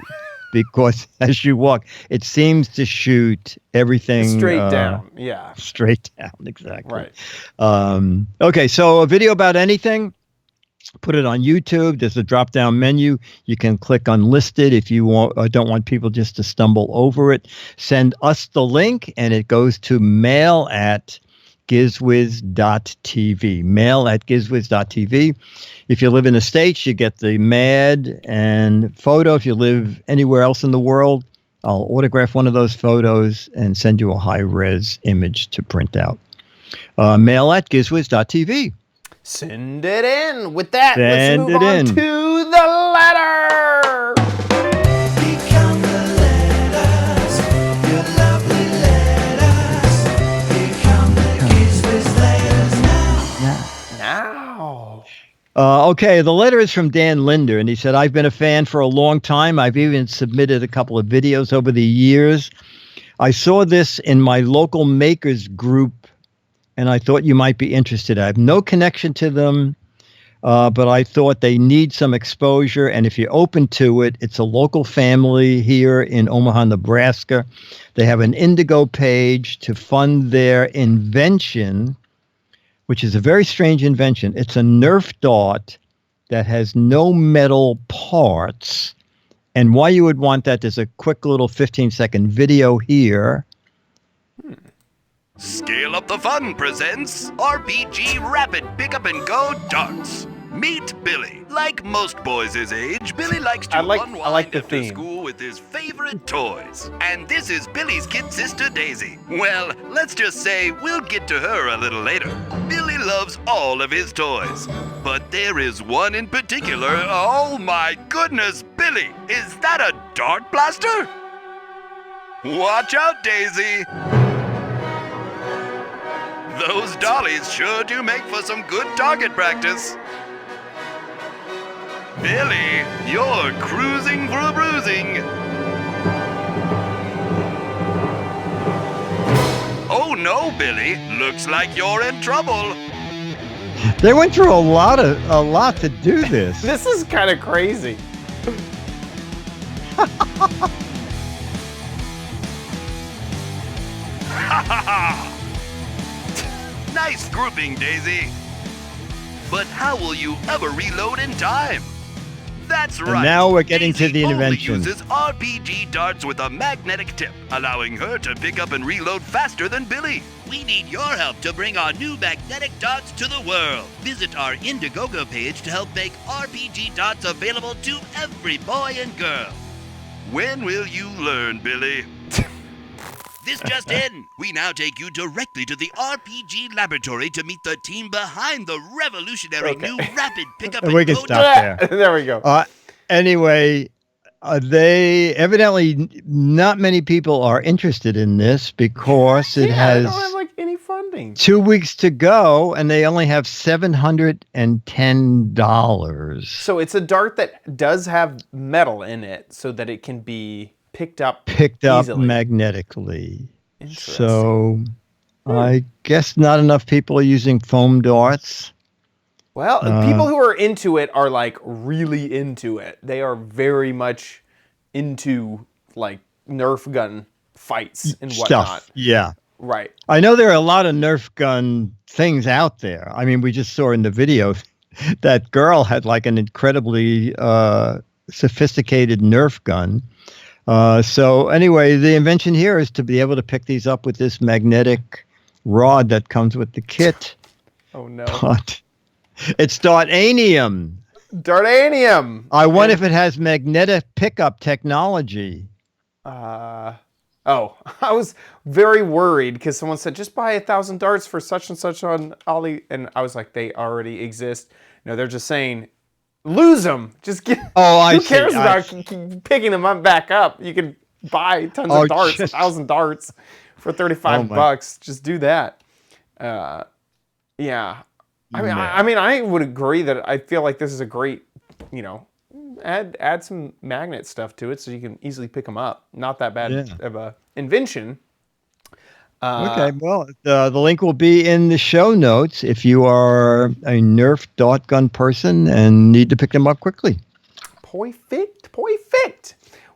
B: because as you walk, it seems to shoot everything
A: straight down. Yeah.
B: Straight down. Exactly.
A: Right.
B: Okay. So a video about anything, put it on YouTube. There's a drop down menu. You can click unlisted if you don't want people just to stumble over it. Send us the link and it goes to mail@gizwiz.tv. Mail@gizwiz.tv. If you live in the States, you get the Mad and photo. If you live anywhere else in the world, I'll autograph one of those photos and send you a high-res image to print out. Mail@gizwiz.tv.
A: Send it in. With that,
B: Send
A: let's move on to the letter.
C: Become the letters, your lovely letters. Become the Giz Wiz letters
A: Now.
B: Okay, the letter is from Dan Linder, and he said, I've been a fan for a long time. I've even submitted a couple of videos over the years. I saw this in my local makers group, and I thought you might be interested. I have no connection to them, but I thought they need some exposure. And if you're open to it, it's a local family here in Omaha, Nebraska. They have an Indigo page to fund their invention, which is a very strange invention. It's a Nerf dart that has no metal parts. And why you would want that, there's a quick little 15-second video here.
J: Scale Up the Fun presents RPG Rapid Pick Up and Go Darts. Meet Billy. Like most boys his age, Billy likes to unwind
A: the
J: after
A: theme.
J: school with his favorite toys. And this is Billy's kid sister Daisy. Well, let's just say we'll get to her a little later. Billy loves all of his toys. But there is one in particular. Oh my goodness, Billy! Is that a dart blaster? Watch out, Daisy! Those dollies sure do make for some good target practice. Billy, you're cruising for a bruising. Oh no, Billy, looks like you're in trouble.
B: They went through a lot to do this.
A: This is kind of crazy.
J: Nice grouping, Daisy. But how will you ever reload in time? That's right.
B: And now we're getting to the
J: Daisy
B: invention.
J: only uses RPG darts with a magnetic tip, allowing her to pick up and reload faster than Billy.
K: We need your help to bring our new magnetic darts to the world. Visit our Indiegogo page to help make RPG darts available to every boy and girl.
J: When will you learn, Billy?
K: This just in. We now take you directly to the RPG laboratory to meet the team behind the revolutionary new rapid pickup and
B: We can
K: go
B: stop there.
A: There we go.
B: Anyway, they evidently not many people are interested in this because it
A: I
B: has
A: don't have any funding. kidding.
B: 2 weeks to go, and they only have $710.
A: So it's a dart that does have metal in it so that it can be picked up easily.
B: Magnetically.
A: Interesting.
B: So I guess not enough people are using foam darts.
A: Well, people who are into it are like really into it. They are very much into like Nerf gun fights and whatnot.
B: Stuff. Yeah.
A: Right.
B: I know there are a lot of Nerf gun things out there. I mean, we just saw in the video that girl had like an incredibly sophisticated Nerf gun. So anyway, the invention here is to be able to pick these up with this magnetic rod that comes with the kit.
A: Oh no.
B: But it's Dartanium.
A: Dartanium.
B: I wonder if it has magnetic pickup technology.
A: Oh, I was very worried because someone said, just buy 1,000 darts for such and such on Ali. And I was like, they already exist. No, they're just saying, lose them. Just get. Who cares about picking them up back up? You can buy tons of darts, 1,000 darts for $35. Just do that. Yeah. I mean, I would agree that I feel like this is a great, add some magnet stuff to it so you can easily pick them up. Not that bad of a invention.
B: Okay, well, the link will be in the show notes if you are a Nerf dart gun person and need to pick them up quickly.
A: Perfect.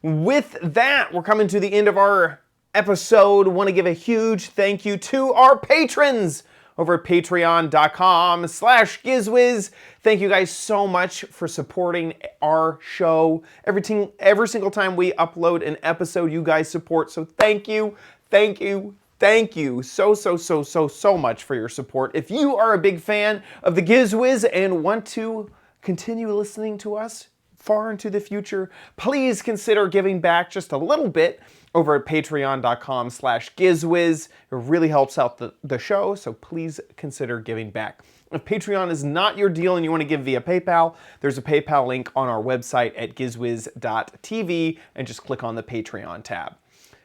A: With that, we're coming to the end of our episode. Want to give a huge thank you to our patrons over at patreon.com/Giz Wiz. Thank you guys so much for supporting our show. Every single time we upload an episode, you guys support. So thank you so much for your support. If you are a big fan of the Giz Wiz and want to continue listening to us far into the future, please consider giving back just a little bit over at patreon.com/Giz Wiz. It really helps out the show, so please consider giving back. If Patreon is not your deal and you want to give via PayPal, there's a PayPal link on our website at gizwiz.tv, and just click on the Patreon tab.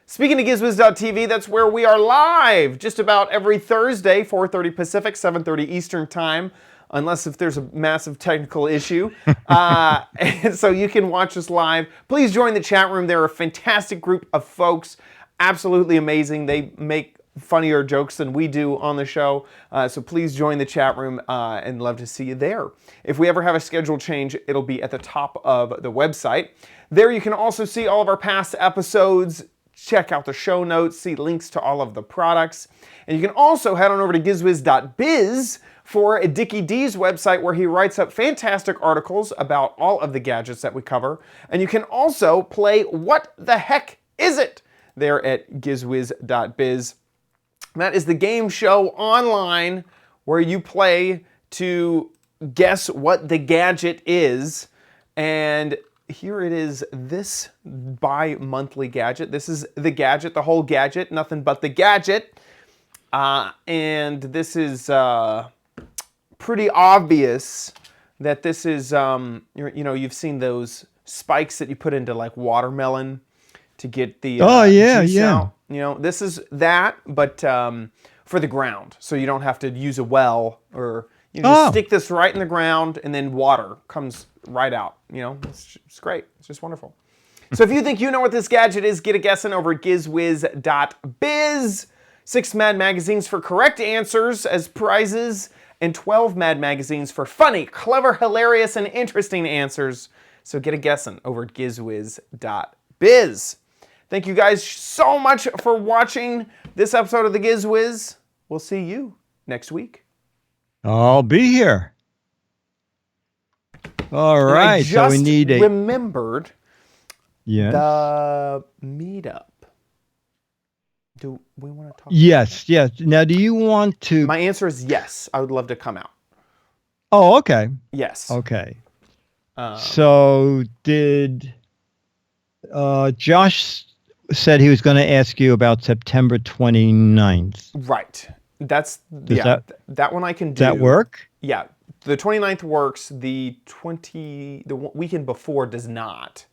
A: Speaking of gizwiz.tv, that's where we are live just about every Thursday, 4:30 Pacific, 7:30 Eastern Time, unless if there's a massive technical issue. And so you can watch us live. Please join the chat room. They're a fantastic group of folks, absolutely amazing. They make funnier jokes than we do on the show. So please join the chat room and love to see you there. If we ever have a schedule change, it'll be at the top of the website. There you can also see all of our past episodes, check out the show notes, see links to all of the products. And you can also head on over to gizwiz.biz for Dickie D's website, where he writes up fantastic articles about all of the gadgets that we cover. And you can also play What the Heck Is It? There at gizwiz.biz. That is the game show online where you play to guess what the gadget is. And here it is, this bi-monthly gadget. This is the gadget, the whole gadget, nothing but the gadget. And this is pretty obvious that this is, you've seen those spikes that you put into like watermelon to get the juice out. This is that, but for the ground. So you don't have to use a well, or you just stick this right in the ground and then water comes right out. It's great. It's just wonderful. So if you think you know what this gadget is, get a guessing over at gizwiz.biz. 6 Mad magazines for correct answers as prizes, and 12 Mad magazines for funny, clever, hilarious, and interesting answers. So get a guessing over at gizwiz.biz. Thank you guys so much for watching this episode of the Giz Wiz. We'll see you next week.
B: I'll be here. All right, so we need
A: remembered
B: the
A: meetup. Do we want to talk?
B: Yes. Now, do you want to?
A: My answer is yes. I would love to come out.
B: Oh, okay.
A: Yes.
B: Okay. So did Josh said he was going to ask you about September 29th.
A: Right. That one I can do.
B: Does that work?
A: Yeah. The 29th works. The weekend before does not.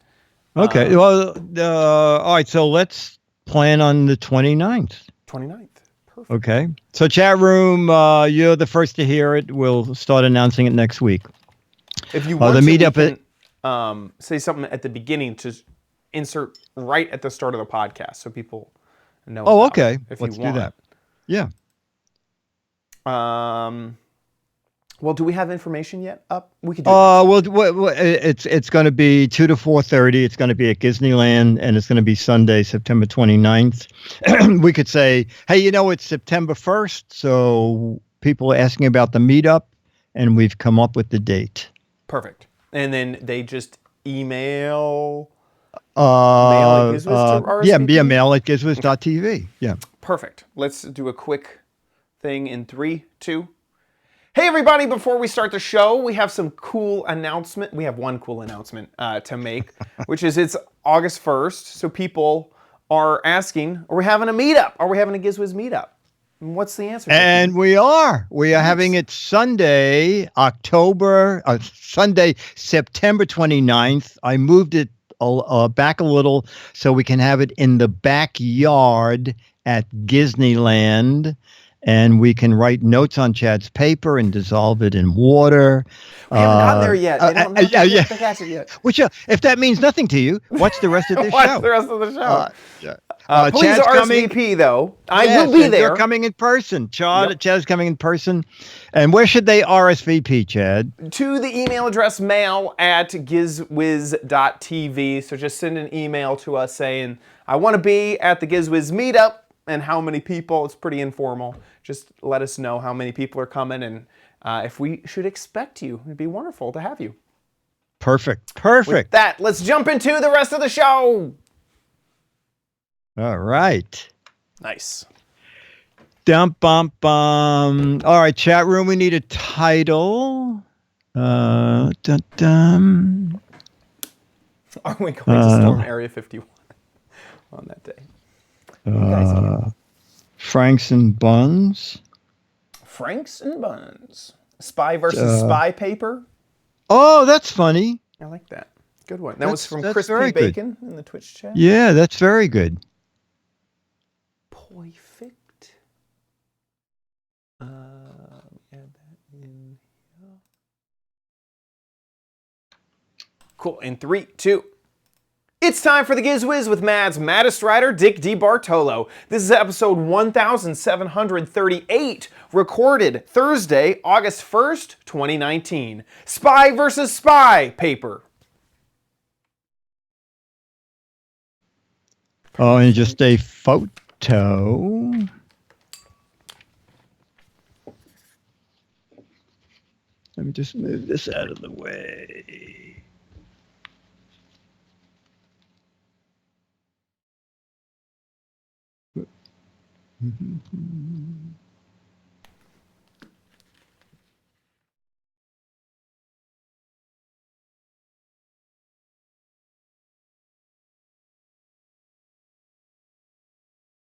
B: Okay. All right. So let's plan on the 29th.
A: 29th.
B: Okay. So chat room, you're the first to hear it. We'll start announcing it next week.
A: If you want
B: the
A: to,
B: meetup
A: we can, say something at the beginning to insert right at the start of the podcast so people know.
B: Oh,
A: about
B: okay.
A: it, if
B: Let's
A: you want.
B: do that. Yeah.
A: Well, do we have information yet up? We could do it.
B: Well, it's going to be 2 to 4:30. It's going to be at Disneyland, and it's going to be Sunday, September 29th. We could say, hey, it's September 1st, so people are asking about the meetup, and we've come up with the date.
A: Perfect. And then they just email.
B: Mail
A: at Giz Wiz to RSVP?
B: mail at gizwiz.tv. Yeah.
A: Perfect. Let's do a quick thing in 3, 2. Hey everybody, before we start the show, we have some cool announcement. We have one cool announcement to make, which is it's August 1st. So people are asking, are we having a meetup? Are we having a Giz Wiz meetup? And what's the answer?
B: And we are. We are having it Sunday, September 29th. I moved it back a little so we can have it in the backyard at Disneyland. And we can write notes on Chad's paper and dissolve it in water.
A: We haven't gotten there yet. They don't catch it yet.
B: Which, if that means nothing to you, watch the rest of the show.
A: Watch the rest of the show. Please
B: Chad's
A: RSVP, though. I will be there.
B: They're coming in person. Chad's coming in person. And where should they RSVP, Chad?
A: To the email address mail@gizwiz.tv. So just send an email to us saying, I want to be at the Giz Wiz meetup. And how many people. It's pretty informal. Just let us know how many people are coming and if we should expect you. It'd be wonderful to have you.
B: Perfect.
A: With that, let's jump into the rest of the show.
B: All right.
A: Nice.
B: Dum bum bum. All right, chat room. We need a title. Dun dum.
A: Are we going to storm Area 51 on that day?
B: Franks and Buns.
A: Franks and Buns. Spy versus Spy paper.
B: Oh, that's funny.
A: I like that. Good one. That was from Crispy Bacon in the Twitch chat.
B: Yeah, that's very good.
A: Perfect. Add that in here. Cool. In 3, 2. It's time for the Giz Wiz with Mad's maddest writer, Dick DeBartolo. This is episode 1738, recorded Thursday, August 1st, 2019. Spy versus Spy paper.
B: Oh, and just a photo. Let me just move this out of the way.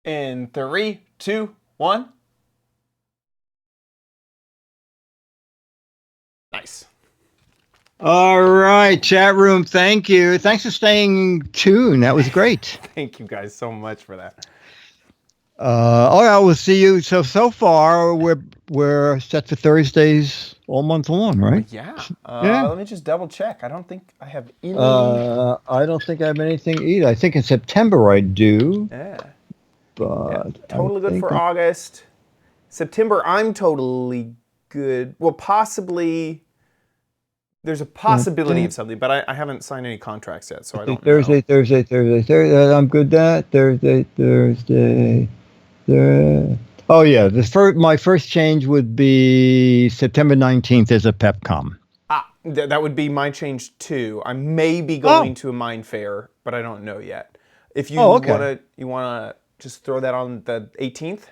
A: In 3, 2, 1. Nice.
B: All right, chat room. Thank you. Thanks for staying tuned. That was great.
A: Thank you guys so much for that.
B: All right, we'll see you. So far we're set for Thursdays all month long, right?
A: Yeah. Let me just double check. I don't think I have any.
B: I don't think I have anything either. I think in September I do.
A: Yeah.
B: But
A: totally good for August. September, I'm totally good. Well, possibly. There's a possibility of something, but I haven't signed any contracts yet, so I don't know.
B: Thursday. I'm good that. Thursday. Oh, yeah. My first change would be September 19th as a PepCom.
A: That would be my change, too. I may be going to a Mind Fair, but I don't know yet. If you want to just throw that on the 18th?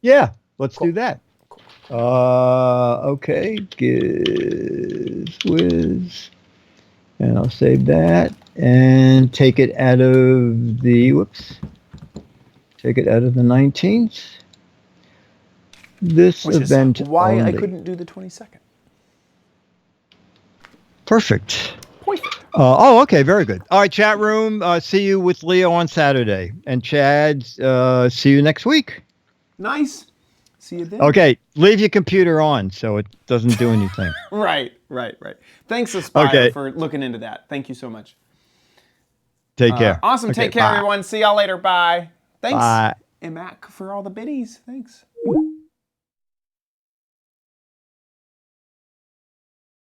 B: Yeah, let's do that. Okay, Giz Wiz, and I'll save that and take it out of the 19th. This event
A: is why
B: only.
A: I couldn't do the 22nd.
B: Perfect. Okay, very good. All right, chat room. See you with Leo on Saturday, and Chad. See you next week.
A: Nice. See you then.
B: Okay, leave your computer on so it doesn't do anything.
A: Right. Thanks, Aspire,
B: Okay.
A: for looking into that. Thank you so much.
B: Take care.
A: Awesome.
B: Okay,
A: Take care,
B: bye.
A: everyone. See y'all later. Bye. Thanks,
B: Bye.
A: Mac, for all the biddies. Thanks.